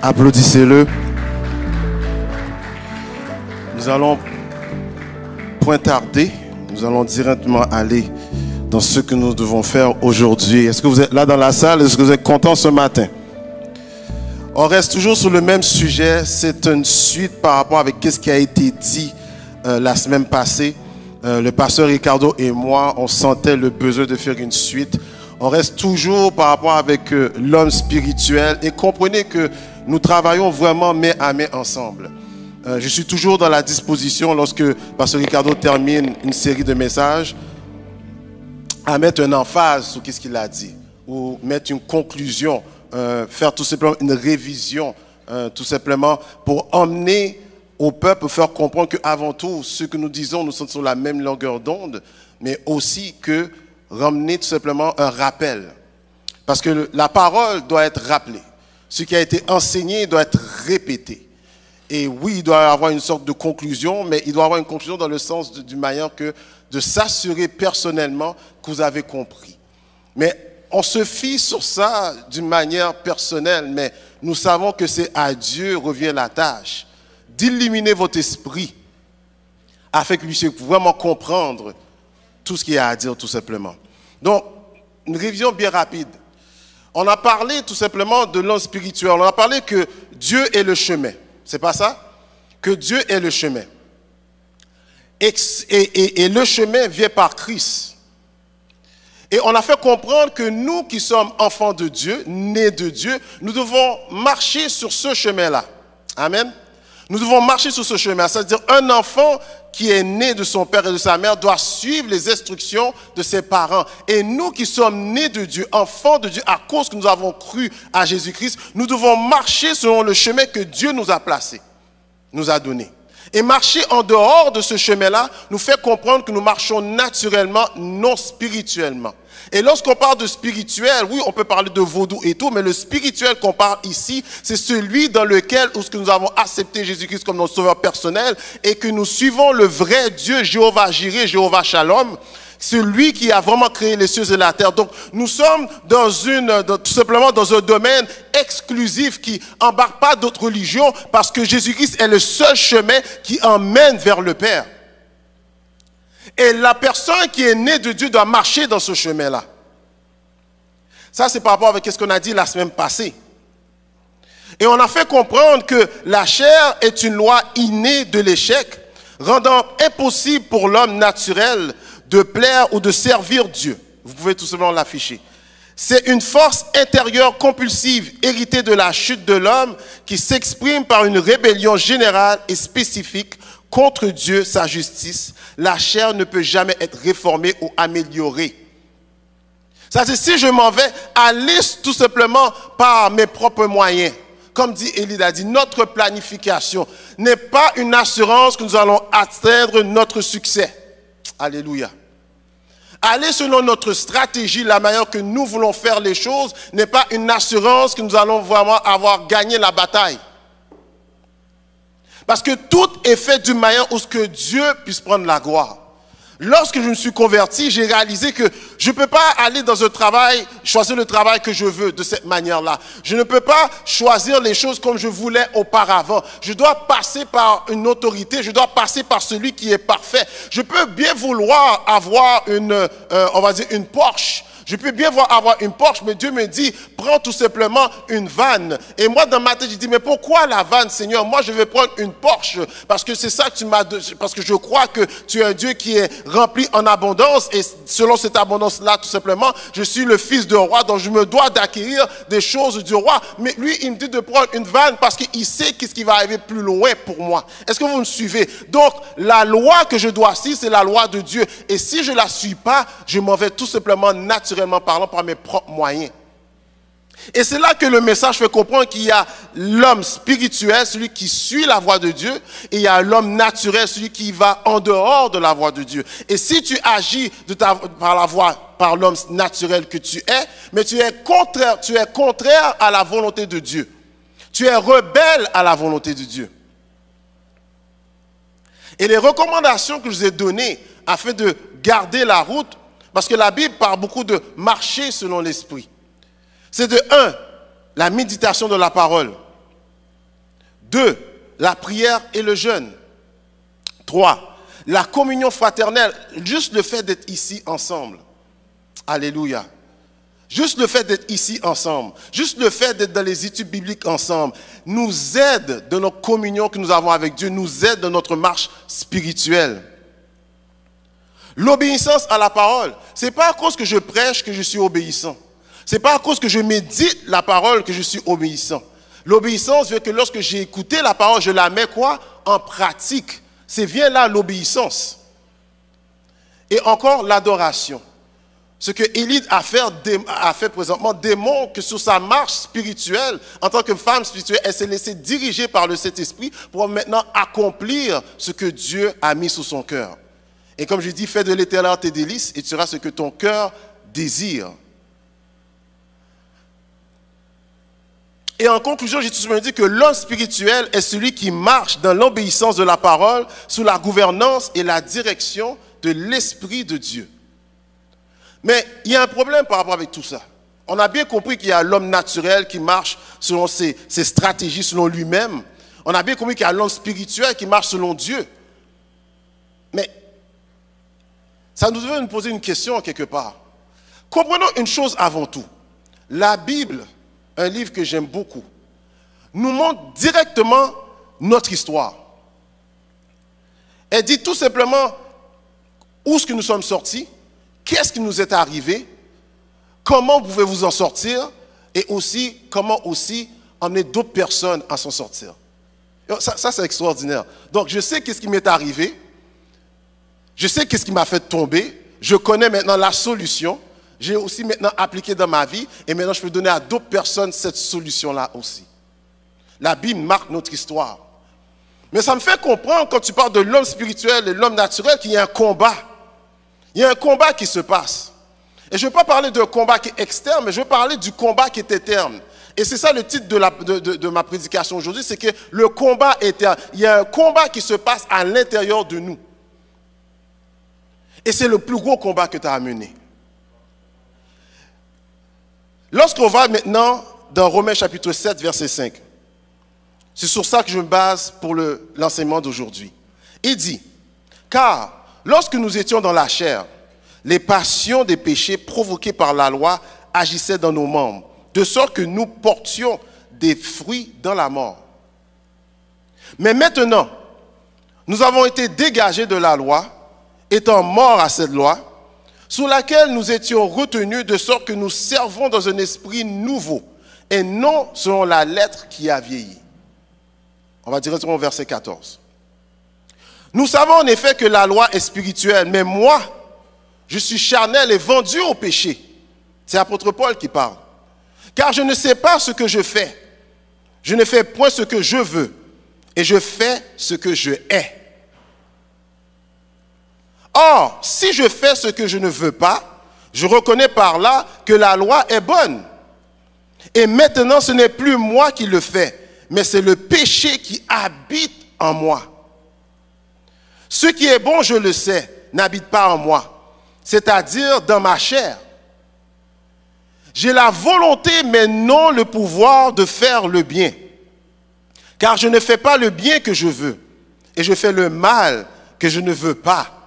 Applaudissez-le. Nous allons point tarder. Nous allons directement aller dans ce que nous devons faire aujourd'hui. Est-ce que vous êtes là dans la salle? Est-ce que vous êtes content ce matin? On reste toujours sur le même sujet. C'est une suite par rapport avec ce qui a été dit la semaine passée. Le pasteur Ricardo et moi, on sentait le besoin de faire une suite. On reste toujours par rapport avec l'homme spirituel. Et comprenez que nous travaillons vraiment main à main ensemble. Je suis toujours dans la disposition, lorsque pasteur Ricardo termine une série de messages, à mettre un emphase sur ce qu'il a dit, ou mettre une conclusion, faire tout simplement une révision, tout simplement pour emmener au peuple, faire comprendre qu'avant tout, ce que nous disons, nous sommes sur la même longueur d'onde, mais aussi que ramener tout simplement un rappel. Parce que la parole doit être rappelée. Ce qui a été enseigné doit être répété. Et oui, il doit y avoir une sorte de conclusion, mais il doit y avoir une conclusion dans le sens d'une manière que de s'assurer personnellement que vous avez compris. Mais on se fie sur ça d'une manière personnelle, mais nous savons que c'est à Dieu revient la tâche d'illuminer votre esprit afin que vous puissiez vraiment comprendre tout ce qu'il y a à dire tout simplement. Donc, une révision bien rapide. On a parlé tout simplement de l'homme spirituel. On a parlé que Dieu est le chemin. C'est pas ça? Que Dieu est le chemin. Et le chemin vient par Christ. Et on a fait comprendre que nous qui sommes enfants de Dieu, nés de Dieu, nous devons marcher sur ce chemin-là. Amen. Nous devons marcher sur ce chemin. C'est-à-dire un enfant qui est né de son père et de sa mère doit suivre les instructions de ses parents. Et nous qui sommes nés de Dieu, enfants de Dieu, à cause que nous avons cru à Jésus-Christ, nous devons marcher selon le chemin que Dieu nous a placé, nous a donné. Et marcher en dehors de ce chemin-là nous fait comprendre que nous marchons naturellement, non spirituellement. Et lorsqu'on parle de spirituel, oui, on peut parler de vaudou et tout, mais le spirituel qu'on parle ici, c'est celui dans lequel où nous avons accepté Jésus-Christ comme notre sauveur personnel et que nous suivons le vrai Dieu, Jéhovah Jireh, Jéhovah Shalom, celui qui a vraiment créé les cieux et la terre. Donc, nous sommes tout simplement dans un domaine exclusif qui n'embarque pas d'autres religions parce que Jésus-Christ est le seul chemin qui emmène vers le Père. Et la personne qui est née de Dieu doit marcher dans ce chemin-là. Ça, c'est par rapport avec ce qu'on a dit la semaine passée. Et on a fait comprendre que la chair est une loi innée de l'échec, rendant impossible pour l'homme naturel de plaire ou de servir Dieu. Vous pouvez tout simplement l'afficher. C'est une force intérieure compulsive héritée de la chute de l'homme qui s'exprime par une rébellion générale et spécifique contre Dieu, sa justice. La chair ne peut jamais être réformée ou améliorée. C'est-à-dire, si je m'en vais aller tout simplement par mes propres moyens, comme dit Élie a dit, notre planification n'est pas une assurance que nous allons atteindre notre succès. Alléluia. Aller selon notre stratégie, la manière que nous voulons faire les choses, n'est pas une assurance que nous allons vraiment avoir gagné la bataille. Parce que tout est fait d'une manière où ce que Dieu puisse prendre la gloire. Lorsque je me suis converti, j'ai réalisé que je ne peux pas aller dans un travail, choisir le travail que je veux de cette manière-là. Je ne peux pas choisir les choses comme je voulais auparavant. Je dois passer par une autorité, je dois passer par celui qui est parfait. Je peux bien vouloir avoir on va dire une Porsche. Je peux bien avoir une Porsche, mais Dieu me dit, prends tout simplement une vanne. Et moi, dans ma tête, je dis, mais pourquoi la vanne, Seigneur? Moi, je vais prendre une Porsche, parce que c'est ça que tu m'as donné, parce que je crois que tu es un Dieu qui est rempli en abondance, et selon cette abondance-là, tout simplement, je suis le fils du roi, donc je me dois d'acquérir des choses du roi. Mais lui, il me dit de prendre une vanne, parce qu'il sait qu'est-ce qui va arriver plus loin pour moi. Est-ce que vous me suivez? Donc, la loi que je dois suivre, c'est la loi de Dieu. Et si je ne la suis pas, je m'en vais tout simplement naturellement parlant par mes propres moyens. Et c'est là que le message fait comprendre qu'il y a l'homme spirituel, celui qui suit la voie de Dieu, et il y a l'homme naturel, celui qui va en dehors de la voie de Dieu. Et si tu agis par l'homme naturel que tu es, mais tu es contraire à la volonté de Dieu. Tu es rebelle à la volonté de Dieu. Et les recommandations que je vous ai données afin de garder la route, parce que la Bible parle beaucoup de marcher selon l'esprit. C'est de 1, la méditation de la parole. 2, la prière et le jeûne. 3, la communion fraternelle, juste le fait d'être ici ensemble. Alléluia. Juste le fait d'être ici ensemble, juste le fait d'être dans les études bibliques ensemble, nous aide dans notre communion que nous avons avec Dieu, nous aide dans notre marche spirituelle. L'obéissance à la parole, ce n'est pas à cause que je prêche que je suis obéissant. Ce n'est pas à cause que je médite la parole que je suis obéissant. L'obéissance veut que lorsque j'ai écouté la parole, je la mets quoi? En pratique. C'est bien là l'obéissance. Et encore l'adoration. Ce que Élide a fait présentement démontre que sur sa marche spirituelle, en tant que femme spirituelle, elle s'est laissée diriger par le Saint-Esprit pour maintenant accomplir ce que Dieu a mis sous son cœur. Et comme je dis, fais de l'Éternel tes délices et tu seras ce que ton cœur désire. Et en conclusion, j'ai tout simplement dit que l'homme spirituel est celui qui marche dans l'obéissance de la parole, sous la gouvernance et la direction de l'Esprit de Dieu. Mais il y a un problème par rapport avec tout ça. On a bien compris qu'il y a l'homme naturel qui marche selon ses stratégies, selon lui-même. On a bien compris qu'il y a l'homme spirituel qui marche selon Dieu. Mais ça nous devait nous poser une question quelque part. Comprenons une chose avant tout. La Bible, un livre que j'aime beaucoup, nous montre directement notre histoire. Elle dit tout simplement où est-ce que nous sommes sortis, qu'est-ce qui nous est arrivé, comment pouvez-vous en sortir et aussi comment aussi emmener d'autres personnes à s'en sortir. Ça c'est extraordinaire. Donc je sais qu'est-ce qui m'est arrivé, je sais qu'est-ce qui m'a fait tomber, je connais maintenant la solution, j'ai aussi maintenant appliqué dans ma vie et maintenant je peux donner à d'autres personnes cette solution-là aussi. La Bible marque notre histoire. Mais ça me fait comprendre quand tu parles de l'homme spirituel et l'homme naturel qu'il y a un combat. Il y a un combat qui se passe. Et je ne veux pas parler d'un combat qui est externe, mais je veux parler du combat qui est interne. Et c'est ça le titre de ma prédication aujourd'hui, c'est que le combat est interne. Il y a un combat qui se passe à l'intérieur de nous. Et c'est le plus gros combat que tu as à mener. Lorsqu'on va maintenant dans Romains chapitre 7, verset 5, c'est sur ça que je me base pour l'enseignement d'aujourd'hui. Il dit, car lorsque nous étions dans la chair, les passions des péchés provoqués par la loi agissaient dans nos membres, de sorte que nous portions des fruits dans la mort. Mais maintenant, nous avons été dégagés de la loi, étant morts à cette loi, sous laquelle nous étions retenus, de sorte que nous servons dans un esprit nouveau, et non selon la lettre qui a vieilli. On va directement au verset 14. Nous savons en effet que la loi est spirituelle, mais moi, je suis charnel et vendu au péché. C'est l'apôtre Paul qui parle. Car je ne sais pas ce que je fais. Je ne fais point ce que je veux, et je fais ce que je hais. Or, si je fais ce que je ne veux pas, je reconnais par là que la loi est bonne. Et maintenant, ce n'est plus moi qui le fais, mais c'est le péché qui habite en moi. Ce qui est bon, je le sais, n'habite pas en moi, c'est-à-dire dans ma chair. J'ai la volonté, mais non le pouvoir de faire le bien. Car je ne fais pas le bien que je veux, et je fais le mal que je ne veux pas.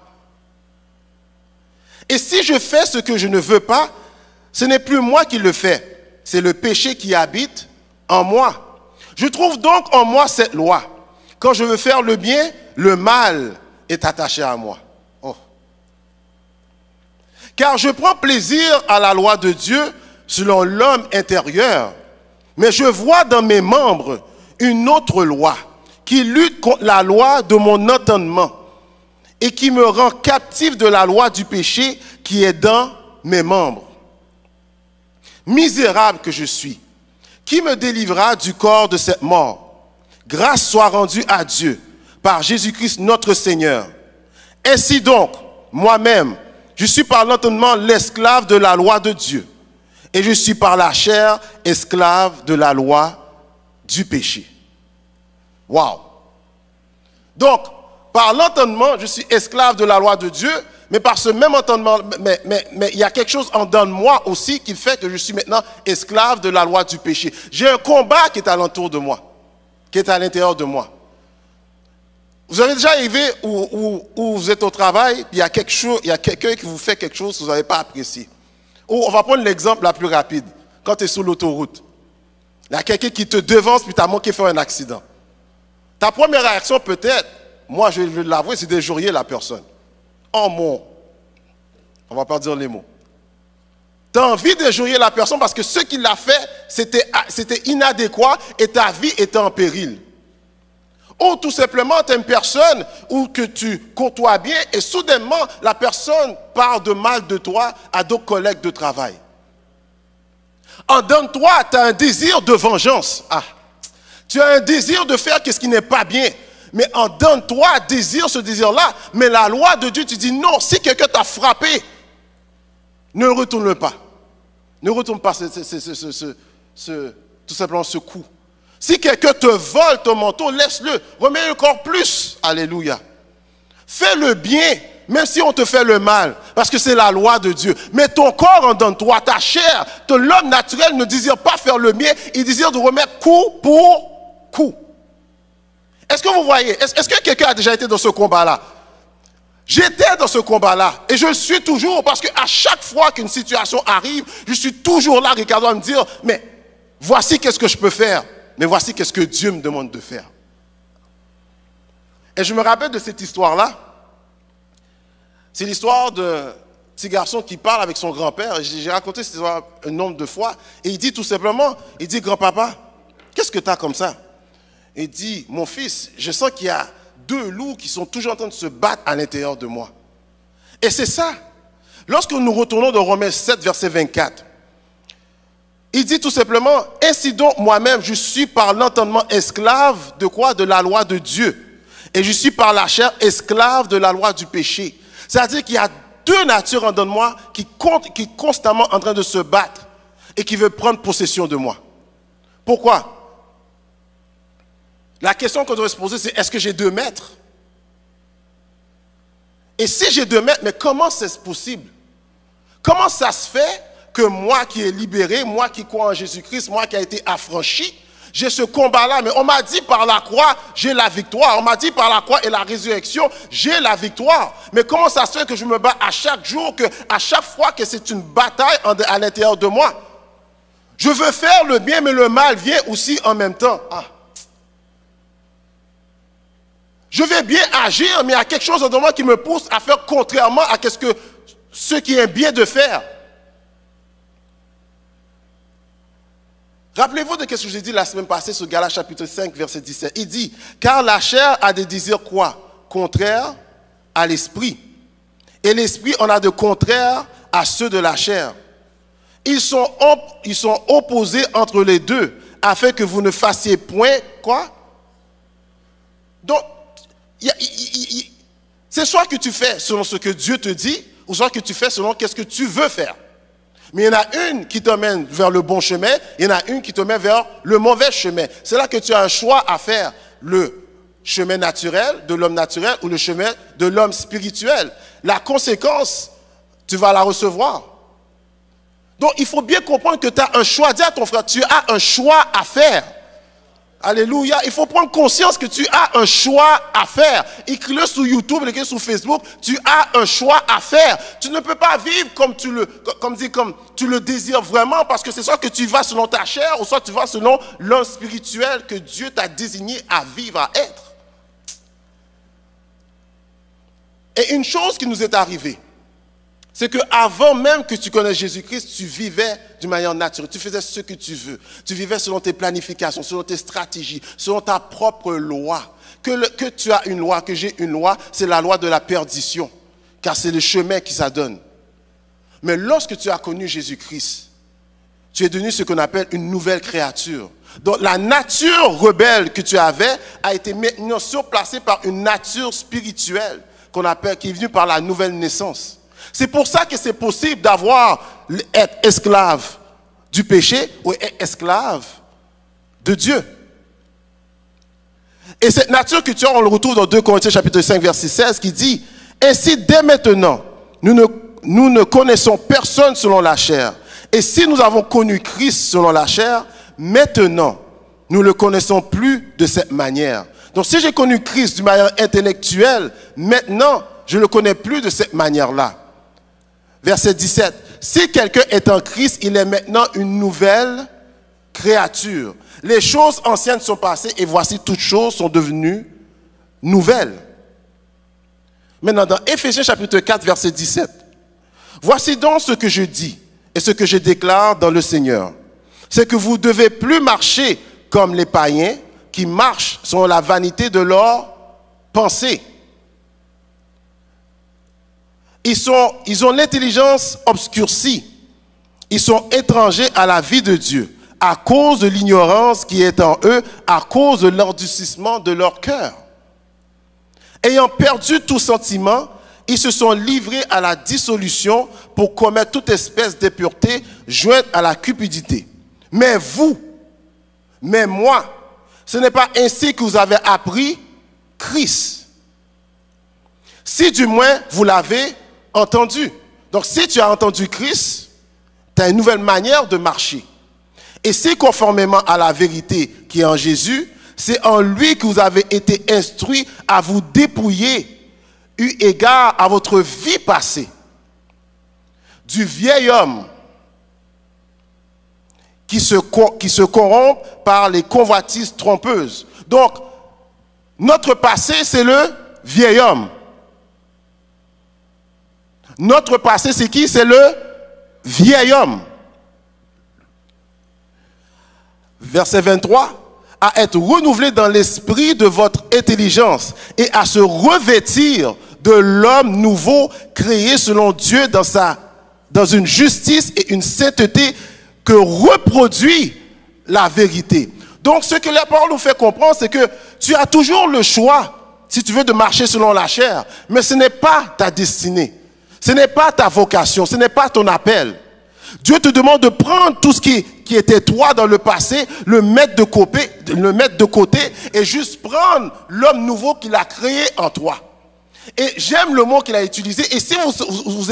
Et si je fais ce que je ne veux pas, ce n'est plus moi qui le fais, c'est le péché qui habite en moi. Je trouve donc en moi cette loi. Quand je veux faire le bien, le mal est attaché à moi. Oh. Car je prends plaisir à la loi de Dieu selon l'homme intérieur, mais je vois dans mes membres une autre loi qui lutte contre la loi de mon entendement et qui me rend captif de la loi du péché qui est dans mes membres. Misérable que je suis, qui me délivrera du corps de cette mort? Grâce soit rendue à Dieu par Jésus-Christ notre Seigneur. Ainsi donc, moi-même, je suis par l'entendement l'esclave de la loi de Dieu, et je suis par la chair esclave de la loi du péché. Waouh! Donc, par l'entendement, je suis esclave de la loi de Dieu, mais par ce même entendement, mais il y a quelque chose en dedans de moi aussi qui fait que je suis maintenant esclave de la loi du péché. J'ai un combat qui est alentour de moi. qui est à l'intérieur de moi. Vous avez déjà arrivé où vous êtes au travail, il y a quelqu'un qui vous fait quelque chose que vous n'avez pas apprécié. Ou on va prendre l'exemple la plus rapide. Quand tu es sur l'autoroute, il y a quelqu'un qui te devance puis tu as manqué faire un accident. Ta première réaction peut-être, moi je vais l'avouer, c'est d'injurier la personne. Oh mon, on ne va pas dire les mots. Tu as envie d'injurier la personne parce que ce qu'il a fait, c'était inadéquat et ta vie était en péril. Ou tout simplement, tu es une personne que tu côtoies bien et soudainement, la personne parle de mal de toi à d'autres collègues de travail. En dedans de toi, tu as un désir de vengeance. Tu as un désir de faire ce qui n'est pas bien. Mais en dedans de toi, ce désir-là. Mais la loi de Dieu, tu dis non, si quelqu'un t'a frappé, ne retourne pas. Ne retourne pas tout simplement ce coup. Si quelqu'un te vole ton manteau, laisse-le. Remets encore plus. Alléluia. Fais le bien, même si on te fait le mal. Parce que c'est la loi de Dieu. Mais ton corps en donne toi, ta chair, l'homme naturel ne désire pas faire le bien. Il désire de remettre coup pour coup. Est-ce que vous voyez? Est-ce que quelqu'un a déjà été dans ce combat-là? J'étais dans ce combat-là. Et je le suis toujours. Parce qu'à chaque fois qu'une situation arrive, je suis toujours là, Ricardo, à me dire, mais voici qu'est-ce que je peux faire. Mais voici qu'est-ce que Dieu me demande de faire. Et je me rappelle de cette histoire-là. C'est l'histoire d'un petit garçon qui parle avec son grand-père. J'ai raconté cette histoire un nombre de fois. Et il dit tout simplement, il dit, grand-papa, qu'est-ce que tu as comme ça? Il dit, mon fils, je sens qu'il y a deux loups qui sont toujours en train de se battre à l'intérieur de moi. Et c'est ça. Lorsque nous retournons dans Romains 7, verset 24, il dit tout simplement, ainsi donc moi-même, je suis par l'entendement esclave de quoi? De la loi de Dieu. Et je suis par la chair esclave de la loi du péché. C'est-à-dire qu'il y a deux natures en dedans de moi qui sont constamment en train de se battre et qui veulent prendre possession de moi. Pourquoi? La question qu'on doit se poser, c'est est-ce que j'ai 2 maîtres? Et si j'ai 2 maîtres, mais comment c'est possible? Comment ça se fait que moi qui est libéré, moi qui crois en Jésus-Christ, moi qui a été affranchi, j'ai ce combat-là, mais on m'a dit par la croix, j'ai la victoire. On m'a dit par la croix et la résurrection, j'ai la victoire. Mais comment ça se fait que je me bats à chaque jour, à chaque fois que c'est une bataille à l'intérieur de moi? Je veux faire le bien, mais le mal vient aussi en même temps. Je vais bien agir, mais il y a quelque chose en moi qui me pousse à faire contrairement à ce qui est bien de faire. Rappelez-vous de ce que je vous ai dit la semaine passée sur Galates chapitre 5, verset 17. Il dit, car la chair a des désirs quoi? Contraires à l'esprit. Et l'esprit en a de contraires à ceux de la chair. Ils sont opposés entre les deux, afin que vous ne fassiez point quoi? Donc, c'est soit que tu fais selon ce que Dieu te dit, ou soit que tu fais selon ce que tu veux faire. Mais il y en a une qui te mène vers le bon chemin, il y en a une qui te mène vers le mauvais chemin. C'est là que tu as un choix à faire, le chemin naturel de l'homme naturel ou le chemin de l'homme spirituel. La conséquence, tu vas la recevoir. Donc il faut bien comprendre que tu as un choix. Dis à ton frère, tu as un choix à faire. Alléluia. Il faut prendre conscience que tu as un choix à faire. Écris-le sur YouTube, écris-le sur Facebook. Tu as un choix à faire. Tu ne peux pas vivre comme tu le désires vraiment, parce que c'est soit que tu vas selon ta chair, ou soit tu vas selon l'homme spirituel que Dieu t'a désigné à vivre, à être. Et une chose qui nous est arrivée, c'est qu'avant même que tu connaisses Jésus-Christ, tu vivais d'une manière naturelle. Tu faisais ce que tu veux. Tu vivais selon tes planifications, selon tes stratégies, selon ta propre loi. Que tu as une loi, que j'ai une loi, c'est la loi de la perdition. Car c'est le chemin qui s'adonne. Mais lorsque tu as connu Jésus-Christ, tu es devenu ce qu'on appelle une nouvelle créature. Donc la nature rebelle que tu avais a été maintenant surplacée par une nature spirituelle qui est venue par la nouvelle naissance. C'est pour ça que c'est possible être esclave du péché ou être esclave de Dieu. Et cette nature que tu as, on le retrouve dans 2 Corinthiens chapitre 5 verset 16 qui dit, ainsi dès maintenant, nous ne connaissons personne selon la chair. Et si nous avons connu Christ selon la chair, maintenant, nous ne le connaissons plus de cette manière. Donc si j'ai connu Christ d'une manière intellectuelle, maintenant, je ne le connais plus de cette manière-là. Verset 17. Si quelqu'un est en Christ, il est maintenant une nouvelle créature. Les choses anciennes sont passées et voici toutes choses sont devenues nouvelles. Maintenant, dans Éphésiens chapitre 4, verset 17. Voici donc ce que je dis et ce que je déclare dans le Seigneur. C'est que vous ne devez plus marcher comme les païens qui marchent selon la vanité de leur pensée. Ils ont l'intelligence obscurcie. Ils sont étrangers à la vie de Dieu à cause de l'ignorance qui est en eux, à cause de l'endurcissement de leur cœur. Ayant perdu tout sentiment, ils se sont livrés à la dissolution pour commettre toute espèce d'impureté jointe à la cupidité. Mais vous, mais moi, ce n'est pas ainsi que vous avez appris Christ. Si du moins vous l'avez entendu. Donc si tu as entendu Christ, tu as une nouvelle manière de marcher. Et si conformément à la vérité qui est en Jésus, c'est en lui que vous avez été instruits à vous dépouiller, eu égard à votre vie passée, du vieil homme qui se corrompt par les convoitises trompeuses. Donc, notre passé, c'est le vieil homme. Notre passé, c'est qui? C'est le vieil homme. Verset 23. À être renouvelé dans l'esprit de votre intelligence et à se revêtir de l'homme nouveau créé selon Dieu dans une justice et une sainteté que reproduit la vérité. Donc ce que la parole nous fait comprendre, c'est que tu as toujours le choix, si tu veux, de marcher selon la chair, mais ce n'est pas ta destinée, ce n'est pas ta vocation, ce n'est pas ton appel. Dieu te demande de prendre tout ce qui était toi dans le passé, le mettre de côté et juste prendre l'homme nouveau qu'il a créé en toi. Et j'aime le mot qu'il a utilisé. Et si vous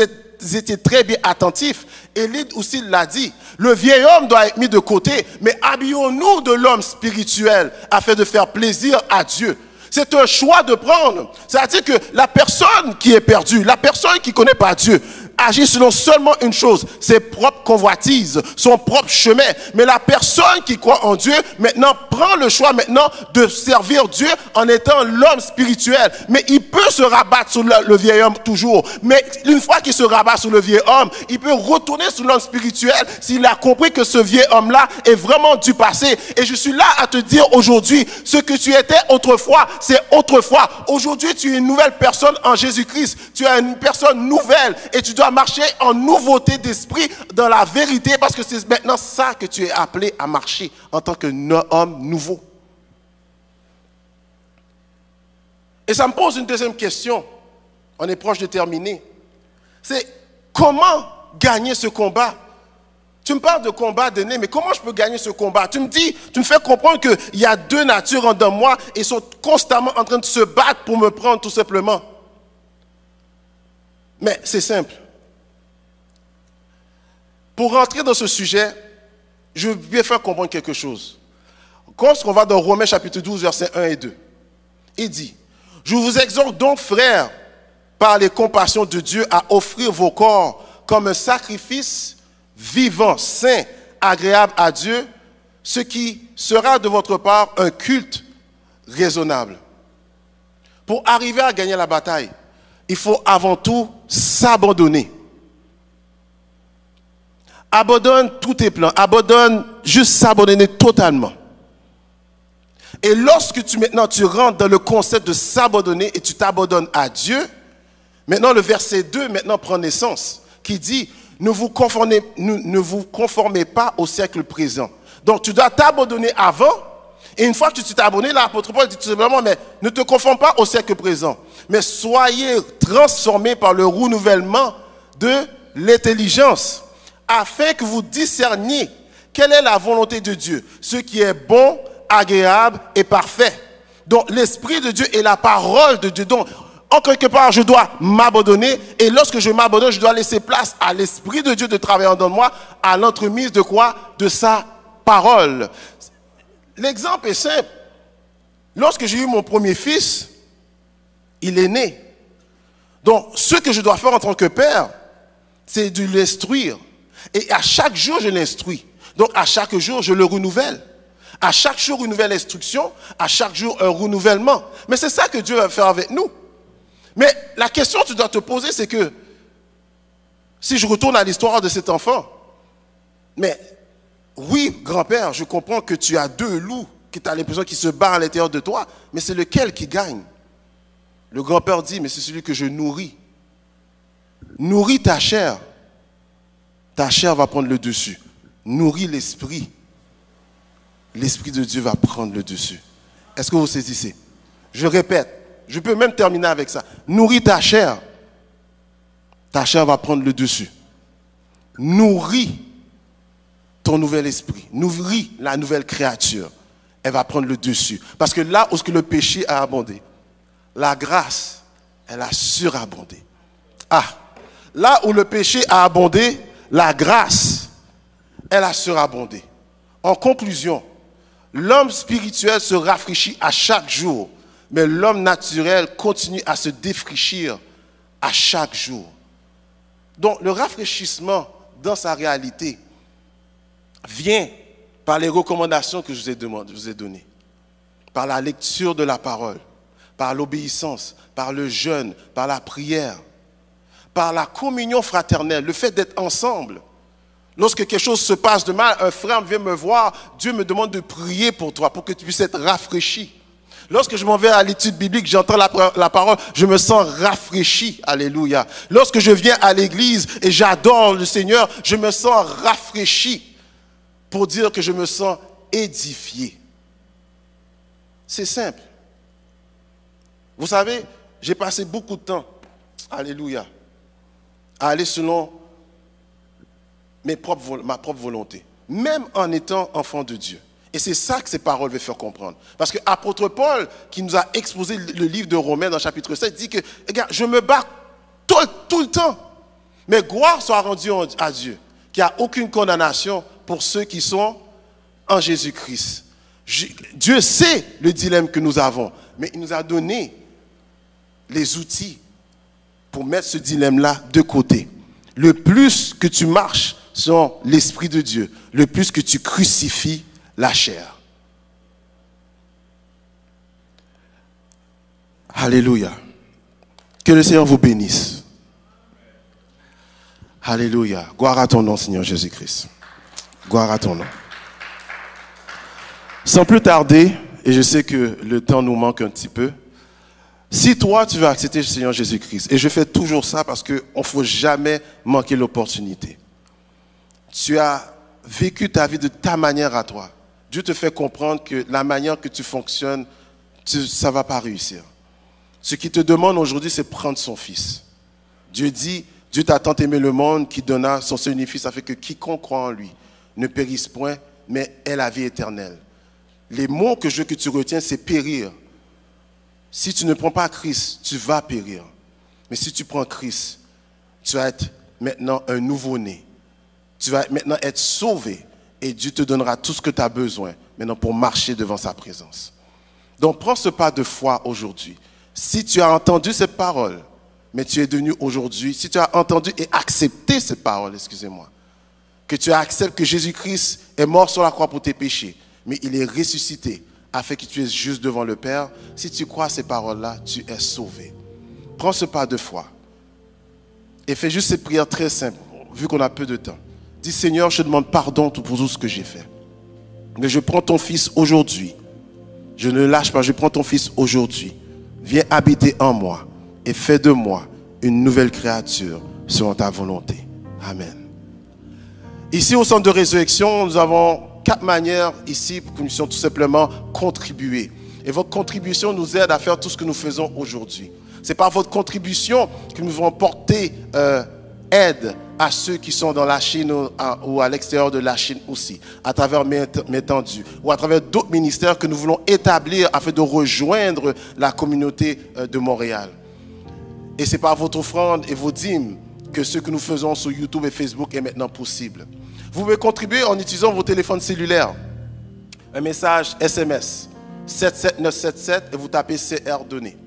étiez très bien attentifs, Élide aussi l'a dit, le vieil homme doit être mis de côté, mais habillons-nous de l'homme spirituel afin de faire plaisir à Dieu. C'est un choix de prendre. C'est-à-dire que la personne qui est perdue, la personne qui ne connaît pas Dieu, agit selon seulement une chose, ses propres convoitises, son propre chemin. Mais la personne qui croit en Dieu, maintenant, prend le choix maintenant de servir Dieu en étant l'homme spirituel. Mais il peut se rabattre sur le vieil homme toujours. Mais une fois qu'il se rabat sur le vieil homme, il peut retourner sur l'homme spirituel s'il a compris que ce vieil homme-là est vraiment du passé. Et je suis là à te dire aujourd'hui, ce que tu étais autrefois, c'est autrefois. Aujourd'hui, tu es une nouvelle personne en Jésus-Christ. Tu es une personne nouvelle et tu dois marcher en nouveauté d'esprit dans la vérité parce que c'est maintenant ça que tu es appelé à marcher en tant qu'homme nouveau. Et ça me pose une deuxième question. On est proche de terminer. C'est comment gagner ce combat? Tu me parles de combat donné, mais comment je peux gagner ce combat? Tu me fais comprendre qu'il y a deux natures en moi et ils sont constamment en train de se battre pour me prendre tout simplement. Mais c'est simple. Pour rentrer dans ce sujet, je veux bien faire comprendre quelque chose. Quand on va dans Romains chapitre 12, versets 1 et 2, il dit, « Je vous exhorte donc, frères, par les compassions de Dieu, à offrir vos corps comme un sacrifice vivant, saint, agréable à Dieu, ce qui sera de votre part un culte raisonnable. » Pour arriver à gagner la bataille, il faut avant tout s'abandonner. Abandonne tous tes plans, abandonne, juste s'abandonner totalement. Et lorsque tu rentres dans le concept de s'abandonner et tu t'abandonnes à Dieu, maintenant le verset 2 prend naissance, qui dit, ne vous conformez pas au siècle présent. Donc tu dois t'abandonner avant, et une fois que tu t'es abonné, l'apôtre Paul dit tout simplement, mais ne te conforme pas au siècle présent, mais soyez transformés par le renouvellement de l'intelligence, afin que vous discerniez quelle est la volonté de Dieu, ce qui est bon, agréable et parfait. Donc l'Esprit de Dieu est la parole de Dieu. Donc en quelque part, je dois m'abandonner, et lorsque je m'abandonne, je dois laisser place à l'Esprit de Dieu de travailler en moi, à l'entremise de quoi? De sa parole. L'exemple est simple. Lorsque j'ai eu mon premier fils, il est né. Donc, ce que je dois faire en tant que père, c'est de l'instruire. Et à chaque jour, je l'instruis. Donc, à chaque jour, je le renouvelle. À chaque jour, une nouvelle instruction. À chaque jour, un renouvellement. Mais c'est ça que Dieu va faire avec nous. Mais la question que tu dois te poser, c'est que, si je retourne à l'histoire de cet enfant, mais oui, grand-père, je comprends que tu as deux loups, que tu as l'impression qu'ils se battent à l'intérieur de toi, mais c'est lequel qui gagne? Le grand-père dit, mais c'est celui que je nourris. Nourris ta chair. Ta chair va prendre le dessus. Nourris l'esprit. L'esprit de Dieu va prendre le dessus. Est-ce que vous saisissez? Je répète, je peux même terminer avec ça. Nourris ta chair. Ta chair va prendre le dessus. Nourris ton nouvel esprit. Nourris la nouvelle créature. Elle va prendre le dessus. Parce que là où le péché a abondé, la grâce, elle a surabondé. Ah, là où le péché a abondé, la grâce, elle a surabondé. En conclusion, l'homme spirituel se rafraîchit à chaque jour, mais l'homme naturel continue à se défraîchir à chaque jour. Donc, le rafraîchissement dans sa réalité vient par les recommandations que je vous ai données, par la lecture de la parole, par l'obéissance, par le jeûne, par la prière, par la communion fraternelle, le fait d'être ensemble. Lorsque quelque chose se passe de mal, un frère vient me voir, Dieu me demande de prier pour toi, pour que tu puisses être rafraîchi. Lorsque je m'en vais à l'étude biblique, j'entends la parole, je me sens rafraîchi. Alléluia. Lorsque je viens à l'église et j'adore le Seigneur, je me sens rafraîchi pour dire que je me sens édifié. C'est simple. Vous savez, j'ai passé beaucoup de temps, alléluia, à aller selon ma propre volonté, même en étant enfant de Dieu. Et c'est ça que ces paroles veulent faire comprendre. Parce que l'apôtre Paul, qui nous a exposé le livre de Romains dans le chapitre 7, dit que, regarde, je me bats tout le temps. Mais gloire soit rendue à Dieu, qu'il n'y a aucune condamnation pour ceux qui sont en Jésus-Christ. Dieu sait le dilemme que nous avons, mais il nous a donné les outils pour mettre ce dilemme-là de côté. Le plus que tu marches sur l'Esprit de Dieu, le plus que tu crucifies la chair. Alléluia. Que le Seigneur vous bénisse. Alléluia. Gloire à ton nom, Seigneur Jésus-Christ. Gloire à ton nom. Sans plus tarder, et je sais que le temps nous manque un petit peu, si toi tu veux accepter le Seigneur Jésus-Christ, et je fais toujours ça parce qu'il ne faut jamais manquer l'opportunité. Tu as vécu ta vie de ta manière à toi. Dieu te fait comprendre que la manière que tu fonctionnes, ça ne va pas réussir. Ce qu'il te demande aujourd'hui, c'est prendre son fils. Dieu dit, Dieu t'a tant aimé le monde qu'il donna son seul unique fils afin que quiconque croit en lui ne périsse point, mais ait la vie éternelle. Les mots que je veux que tu retiens, c'est périr. Si tu ne prends pas Christ, tu vas périr. Mais si tu prends Christ, tu vas être maintenant un nouveau-né. Tu vas maintenant être sauvé. Et Dieu te donnera tout ce que tu as besoin maintenant pour marcher devant sa présence. Donc prends ce pas de foi aujourd'hui. Si tu as entendu cette parole, mais tu es venu aujourd'hui, si tu as entendu et accepté cette parole, excusez-moi, que tu acceptes que Jésus-Christ est mort sur la croix pour tes péchés, mais il est ressuscité afin que tu es juste devant le Père, si tu crois à ces paroles-là, tu es sauvé. Prends ce pas de foi et fais juste cette prière très simple, vu qu'on a peu de temps. Dis, Seigneur, je te demande pardon pour tout ce que j'ai fait. Mais je prends ton fils aujourd'hui. Je ne lâche pas, je prends ton fils aujourd'hui. Viens habiter en moi et fais de moi une nouvelle créature selon ta volonté. Amen. Ici, au centre de résurrection, nous avons 4 manières ici pour que nous puissions tout simplement contribuer. Et votre contribution nous aide à faire tout ce que nous faisons aujourd'hui. C'est par votre contribution que nous allons porter aide à ceux qui sont dans la Chine ou à l'extérieur de la Chine aussi, à travers mes tendus, ou à travers d'autres ministères que nous voulons établir afin de rejoindre la communauté de Montréal. Et c'est par votre offrande et vos dîmes que ce que nous faisons sur YouTube et Facebook est maintenant possible. Vous pouvez contribuer en utilisant vos téléphones cellulaires. un message SMS 77977 et vous tapez CR données.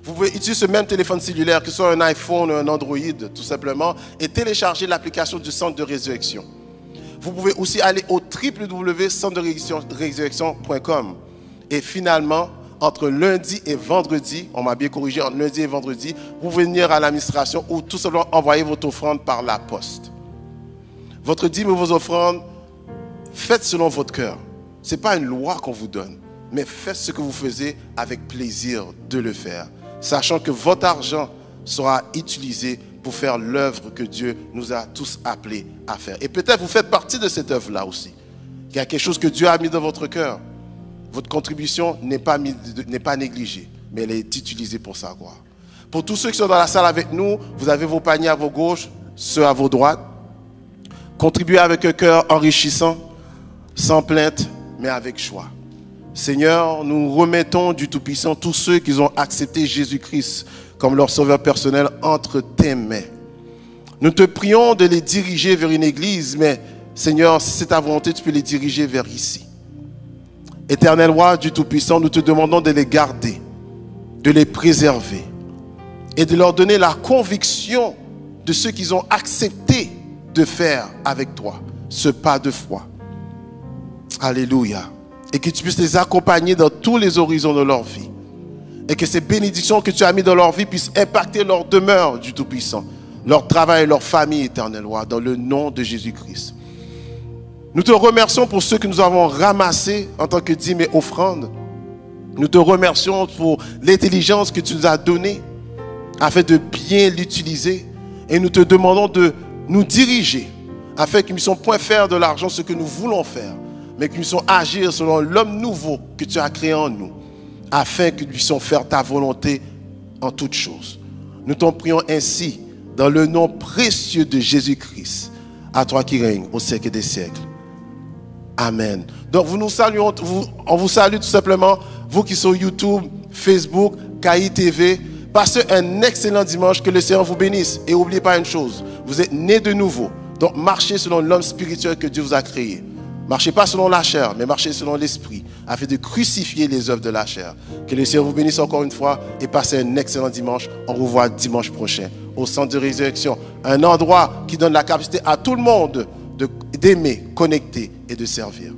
Vous pouvez utiliser ce même téléphone cellulaire, que ce soit un iPhone ou un Android, tout simplement, et télécharger l'application du Centre de Résurrection. Vous pouvez aussi aller au www.centre-de-résurrection.com. Et finalement, entre lundi et vendredi, on m'a bien corrigé, entre lundi et vendredi, vous pouvez venir à l'administration ou tout simplement envoyer votre offrande par la poste. Votre dîme ou vos offrandes, faites selon votre cœur. Ce n'est pas une loi qu'on vous donne, mais faites ce que vous faisiez avec plaisir de le faire, sachant que votre argent sera utilisé pour faire l'œuvre que Dieu nous a tous appelés à faire. Et peut-être vous faites partie de cette œuvre-là aussi. Il y a quelque chose que Dieu a mis dans votre cœur. Votre contribution n'est pas négligée, mais elle est utilisée pour sa gloire. Pour tous ceux qui sont dans la salle avec nous, vous avez vos paniers à vos gauches, ceux à vos droites. Contribuez avec un cœur enrichissant, sans plainte, mais avec choix. Seigneur, nous remettons du Tout-Puissant tous ceux qui ont accepté Jésus-Christ comme leur sauveur personnel entre tes mains. Nous te prions de les diriger vers une église, mais Seigneur, si c'est ta volonté, tu peux les diriger vers ici. Éternel roi du Tout-Puissant, nous te demandons de les garder, de les préserver et de leur donner la conviction de ce qu'ils ont accepté de faire avec toi, ce pas de foi. Alléluia. Et que tu puisses les accompagner dans tous les horizons de leur vie. Et que ces bénédictions que tu as mises dans leur vie puissent impacter leur demeure du Tout-Puissant, leur travail, leur famille, éternel roi, dans le nom de Jésus-Christ. Nous te remercions pour ce que nous avons ramassé en tant que dîmes et offrandes. Nous te remercions pour l'intelligence que tu nous as donnée afin de bien l'utiliser. Et nous te demandons de nous diriger afin que nous ne puissions point faire de l'argent ce que nous voulons faire, mais que nous puissions agir selon l'homme nouveau que tu as créé en nous, afin que nous puissions faire ta volonté en toutes choses. Nous t'en prions ainsi dans le nom précieux de Jésus-Christ, à toi qui règnes au siècle des siècles. Amen. Donc nous saluons, on vous salue tout simplement, vous qui sont YouTube, Facebook, KI TV. Passez un excellent dimanche, que le Seigneur vous bénisse. Et n'oubliez pas une chose, vous êtes nés de nouveau. Donc marchez selon l'homme spirituel que Dieu vous a créé. Marchez pas selon la chair, mais marchez selon l'esprit, afin de crucifier les œuvres de la chair. Que le Seigneur vous bénisse encore une fois et passez un excellent dimanche. On vous voit dimanche prochain au Centre de Résurrection. Un endroit qui donne la capacité à tout le monde d'aimer, connecter et de servir.